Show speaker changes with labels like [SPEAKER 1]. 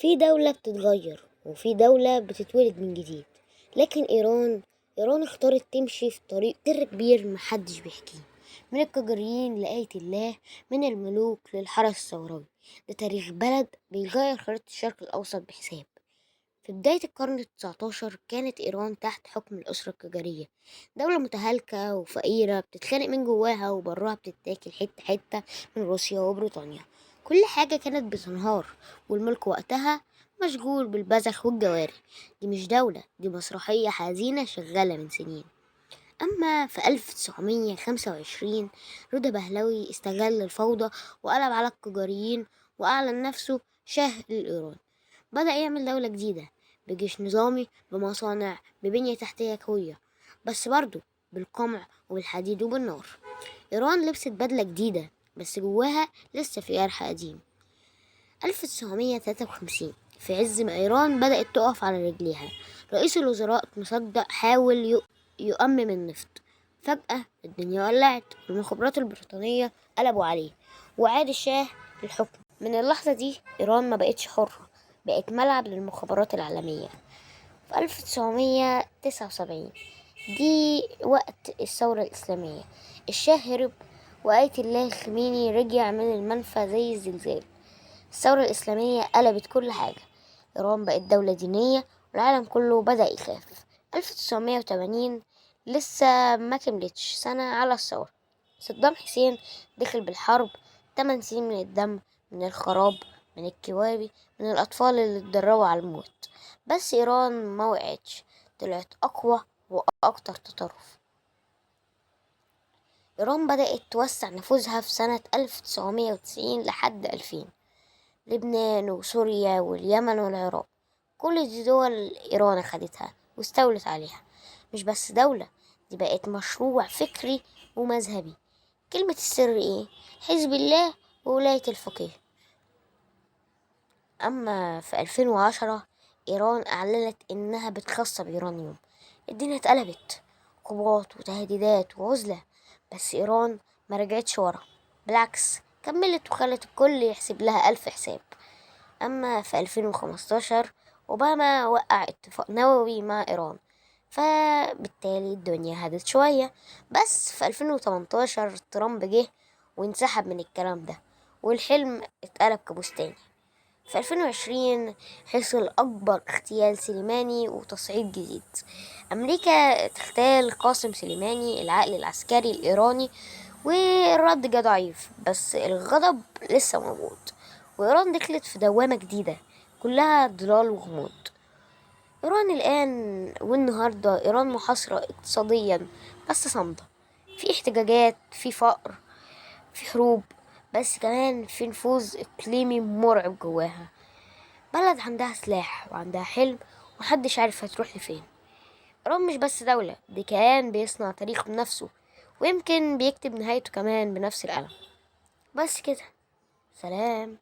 [SPEAKER 1] في دولة بتتغير وفي دولة بتتولد من جديد، لكن إيران اختارت تمشي في طريق سر كبير محدش بيحكيه، من القجريين لآية الله، من الملوك للحرس الثوري. ده تاريخ بلد بيغير خريطة الشرق الأوسط بحساب. في بداية القرن التسعتاشر كانت إيران تحت حكم الأسرة القجرية، دولة متهالكة وفقيرة بتتخانق من جواها وبراها بتتاكل حتة حتة من روسيا وبريطانيا. كل حاجة كانت بتنهار، والملك وقتها مشغول بالبذخ والجواري. دي مش دولة، دي مسرحية حزينة شغالة من سنين. أما في 1925 رضا بهلوي استغل الفوضى وقلب على القجريين وأعلن نفسه شاه لإيران. بدأ يعمل دولة جديدة بجيش نظامي، بمصانع، ببنية تحتية قوية، بس برضه بالقمع وبالحديد وبالنار. إيران لبست بدلة جديدة بس جواها لسه في جرح قديم. 1953 في عز ما إيران بدأت تقف على رجليها، رئيس الوزراء مصدق حاول يؤمم النفط. فجأة الدنيا ولعت، المخابرات البريطانية قلبوا عليه وعاد الشاه للحكم. من اللحظة دي إيران ما بقتش حرة، بقت ملعب للمخابرات العالمية. في 1979 دي وقت الثورة الإسلامية، الشاه هرب وآية الله الخميني رجع من المنفى زي الزلزال. الثورة الإسلامية قلبت كل حاجة، إيران بقت دولة دينية والعالم كله بدأ يخاف. 1980 لسه ما كملتش سنة على الثورة، صدام حسين دخل بالحرب. 8 سنين من الدم، من الخراب، من الكوارث، من الأطفال اللي اتدربوا على الموت. بس إيران ما وقعتش، طلعت أقوى وأكتر تطرف. إيران بدأت توسع نفوذها في سنة 1990 لحد 2000. لبنان وسوريا واليمن والعراق، كل دي دول إيران أخدتها واستولت عليها. مش بس دولة، دي بقت مشروع فكري ومذهبي. كلمة السر إيه؟ حزب الله وولاية الفقيه. أما في 2010 إيران أعلنت إنها بتخصب يورانيوم. الدنيا اتقلبت، عقوبات وتهديدات وعزلة، بس إيران ما رجعتش ورا، بالعكس كملت وخلت الكل يحسب لها ألف حساب. أما في 2015 أوباما وقع اتفاق نووي مع إيران، فبالتالي الدنيا هدت شوية. بس في 2018 ترامب جه وانسحب من الكلام ده، والحلم اتقلب كابوس تاني. في 2020 حصل أكبر اغتيال سليماني وتصعيد جديد. أمريكا تغتال قاسم سليماني العقل العسكري الإيراني، والرد جه ضعيف بس الغضب لسه موجود. وإيران دخلت في دوامة جديدة كلها ضلال وغموض. إيران الآن والنهاردة إيران محاصرة اقتصاديا بس صامدة، في احتجاجات، في فقر، في حروب، بس كمان في نفوذ إقليمي مرعب جواها. بلد عندها سلاح وعندها حلم ومحدش عارف هتروح لفين. إيران مش بس دولة، دي كيان بيصنع تاريخه بنفسه، ويمكن بيكتب نهايته كمان بنفس القلم. بس كده، سلام.